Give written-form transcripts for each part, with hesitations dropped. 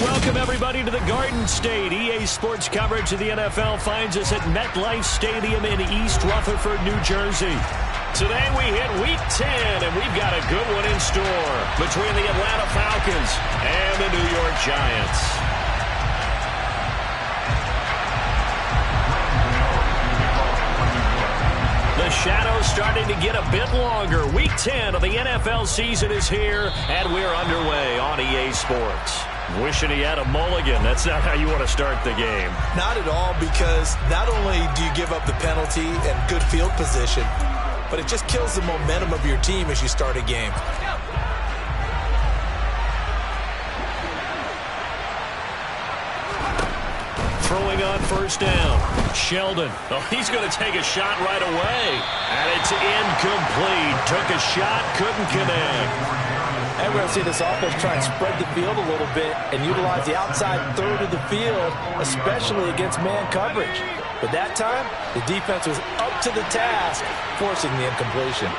Welcome, everybody, to the Garden State. EA Sports coverage of the NFL finds us at MetLife Stadium in East Rutherford, New Jersey. Today we hit Week 10, and we've got a good one in store between the Atlanta Falcons and the New York Giants. The shadow's starting to get a bit longer. Week 10 of the NFL season is here, and we're underway on EA Sports. Wishing he had a mulligan. That's not how you want to start the game. Not at all, because not only do you give up the penalty and good field position, but it just kills the momentum of your team as you start a game. Throwing on first down. Sheldon. Oh, he's going to take a shot right away. And it's incomplete. Took a shot, couldn't connect. And we're going to see this offense try and spread the field a little bit and utilize the outside third of the field, especially against man coverage. But that time, the defense was up to the task, forcing the incompletion.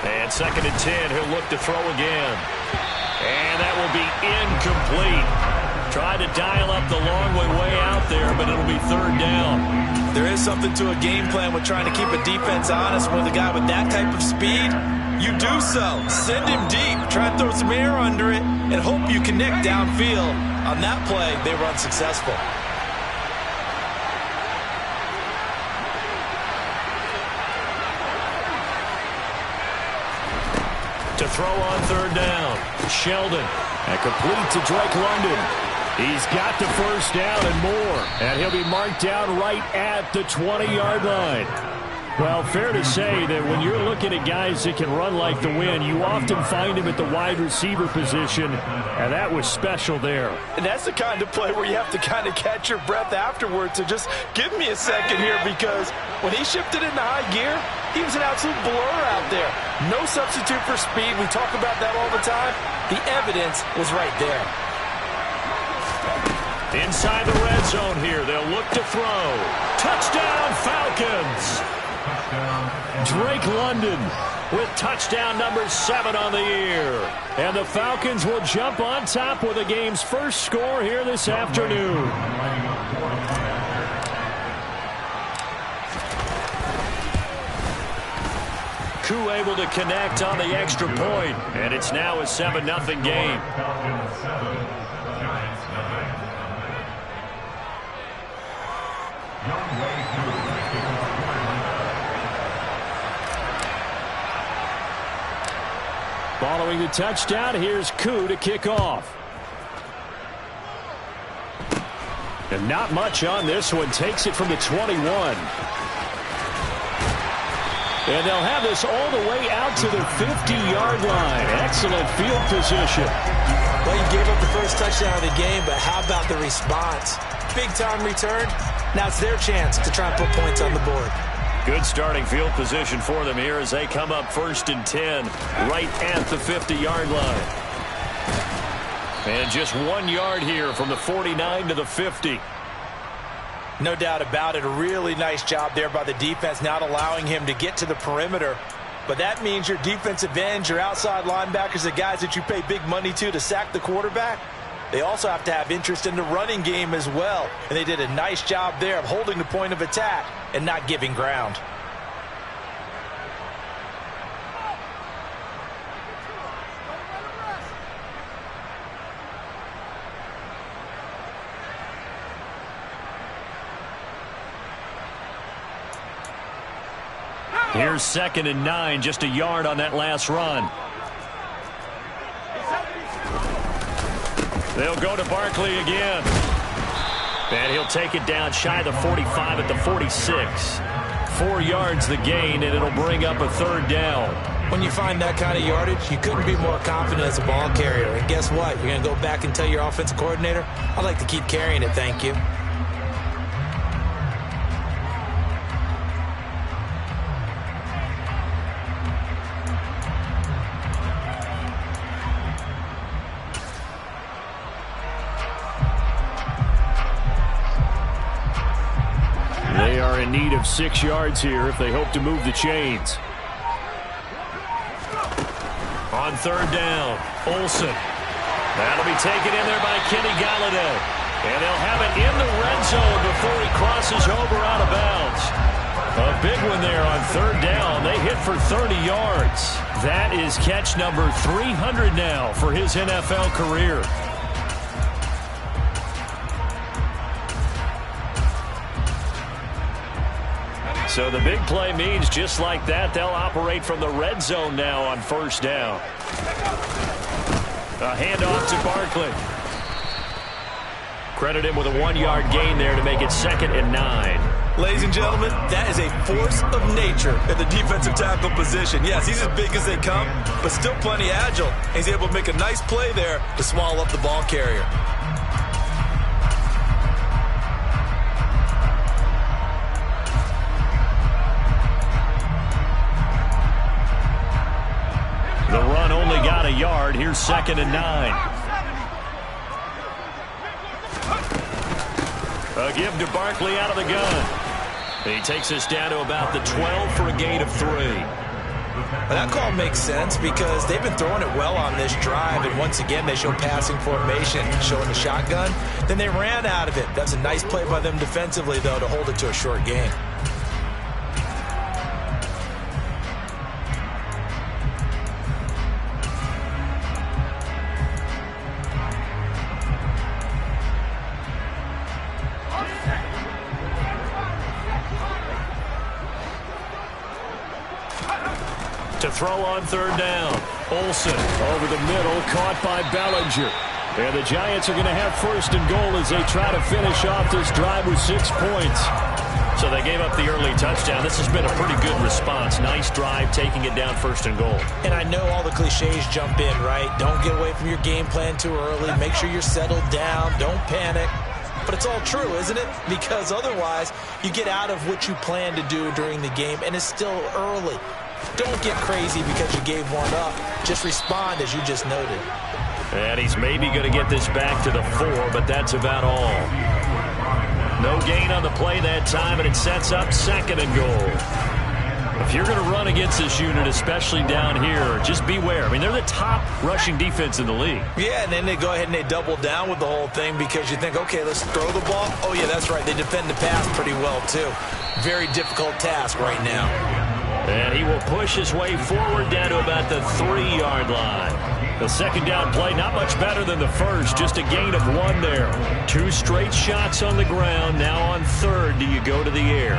And 2nd and 10, he'll look to throw again. And that will be incomplete. Tried to dial up the long way out there, but it'll be 3rd down. There is something to a game plan with trying to keep a defense honest. With a guy with that type of speed, you do so. Send him deep. Try and throw some air under it and hope you connect downfield. On that play, they were unsuccessful. To throw on 3rd down. Sheldon. And complete to Drake London. He's got the first down and more. And he'll be marked down right at the 20-yard line. Well, fair to say that when you're looking at guys that can run like the wind, you often find him at the wide receiver position, and that was special there. And that's the kind of play where you have to kind of catch your breath afterwards. So just give me a second here, because when he shifted into high gear, he was an absolute blur out there. No substitute for speed. We talk about that all the time. The evidence was right there. Inside the red zone here, they'll look to throw. Touchdown, Falcons! Drake London with touchdown number 7 on the year. And the Falcons will jump on top with the game's first score here this afternoon. Koo able to connect on the extra point, and it's now a 7-0 game. Following the touchdown, here's Koo to kick off. And not much on this one. Takes it from the 21. And they'll have this all the way out to the 50-yard line. Excellent field position. Well, you gave up the first touchdown of the game, but how about the response? Big-time return. Now it's their chance to try and put points on the board. Good starting field position for them here as they come up 1st and 10 right at the 50-yard line. And just 1 yard here from the 49 to the 50. No doubt about it. A really nice job there by the defense, not allowing him to get to the perimeter. But that means your defensive ends, your outside linebackers, the guys that you pay big money to sack the quarterback, they also have to have interest in the running game as well. And they did a nice job there of holding the point of attack and not giving ground. Here's 2nd and 9, just a yard on that last run. They'll go to Barkley again. And he'll take it down shy of the 45 at the 46. 4 yards the gain, and it'll bring up a 3rd down. When you find that kind of yardage, you couldn't be more confident as a ball carrier. And guess what? You're going to go back and tell your offensive coordinator, I'd like to keep carrying it, thank you. They are in need of 6 yards here if they hope to move the chains. On 3rd down, Olsen. That'll be taken in there by Kenny Golladay. And they'll have it in the red zone before he crosses over out of bounds. A big one there on third down. They hit for 30 yards. That is catch number 300 now for his NFL career. So the big play means just like that, they'll operate from the red zone now on first down. A handoff to Barkley. Credit him with a 1-yard gain there to make it 2nd and 9. Ladies and gentlemen, that is a force of nature at the defensive tackle position. Yes, he's as big as they come, but still plenty agile. He's able to make a nice play there to swallow up the ball carrier. The run only got a yard. Here's 2nd and 9. A give to Barkley out of the gun. He takes us down to about the 12 for a gain of 3. That call makes sense because they've been throwing it well on this drive, and once again they show passing formation, showing the shotgun. Then they ran out of it. That's a nice play by them defensively, though, to hold it to a short gain. To throw on third down. Olsen over the middle, caught by Bellinger. And the Giants are going to have 1st and goal as they try to finish off this drive with 6 points. So they gave up the early touchdown. This has been a pretty good response. Nice drive, taking it down 1st and goal. And I know all the cliches jump in, right? Don't get away from your game plan too early. Make sure you're settled down. Don't panic. But it's all true, isn't it? Because otherwise, you get out of what you plan to do during the game, and it's still early. Don't get crazy because you gave one up. Just respond as you just noted. And he's maybe going to get this back to the 4, but that's about all. No gain on the play that time, and it sets up 2nd and goal. If you're going to run against this unit, especially down here, just beware. I mean, they're the top rushing defense in the league. Yeah, and then they go ahead and they double down with the whole thing because you think, okay, let's throw the ball. Oh, yeah, that's right. They defend the pass pretty well, too. Very difficult task right now. And he will push his way forward down to about the 3-yard line. The 2nd down play, not much better than the first, just a gain of 1 there. 2 straight shots on the ground. Now on 3rd, do you go to the air?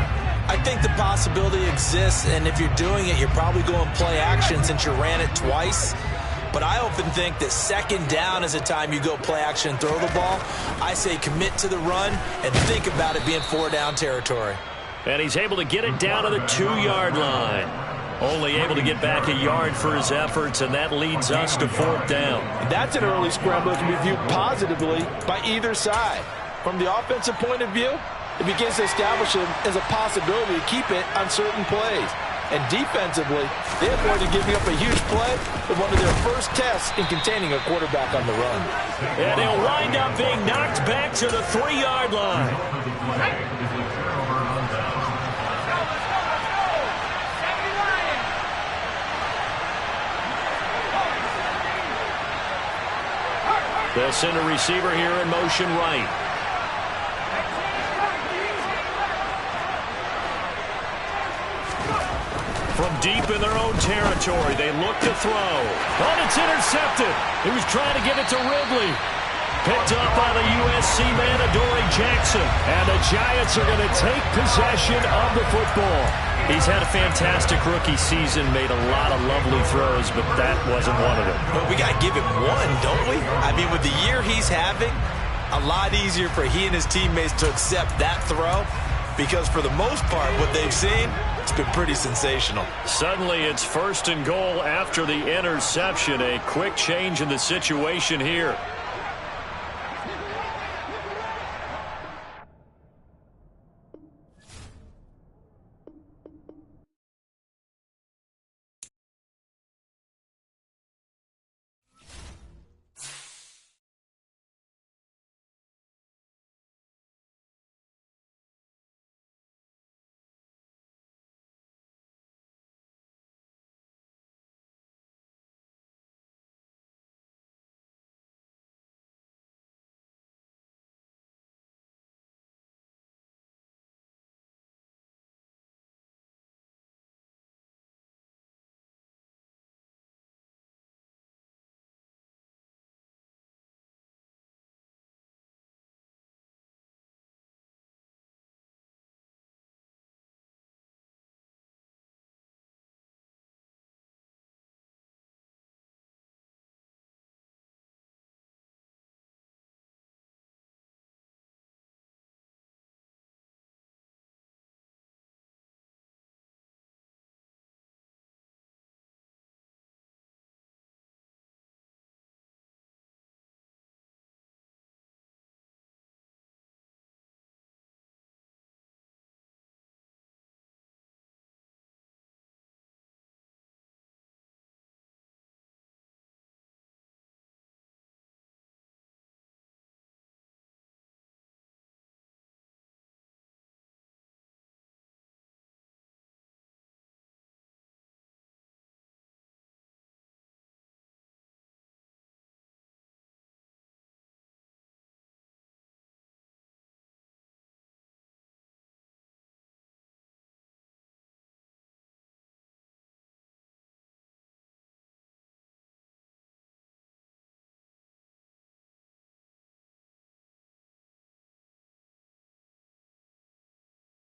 I think the possibility exists, and if you're doing it, you're probably going play action since you ran it twice. But I often think that 2nd down is the time you go play action and throw the ball. I say commit to the run and think about it being 4-down territory. And he's able to get it down to the 2-yard line. Only able to get back a yard for his efforts, and that leads us to 4th down. That's an early scramble that can be viewed positively by either side. From the offensive point of view, it begins to establish him as a possibility to keep it on certain plays. And defensively, they avoided giving up a huge play with one of their first tests in containing a quarterback on the run. And he'll wind up being knocked back to the 3-yard line. They'll send a receiver here in motion right. From deep in their own territory, they look to throw. Oh, it's intercepted. He was trying to get it to Ridley. Picked up by the USC man, Adoree Jackson. And the Giants are going to take possession of the football. He's had a fantastic rookie season, made a lot of lovely throws, but that wasn't one of them. Well, we got to give him one, don't we? I mean, with the year he's having, a lot easier for he and his teammates to accept that throw because for the most part, what they've seen, it's been pretty sensational. Suddenly, it's 1st and goal after the interception. A quick change in the situation here.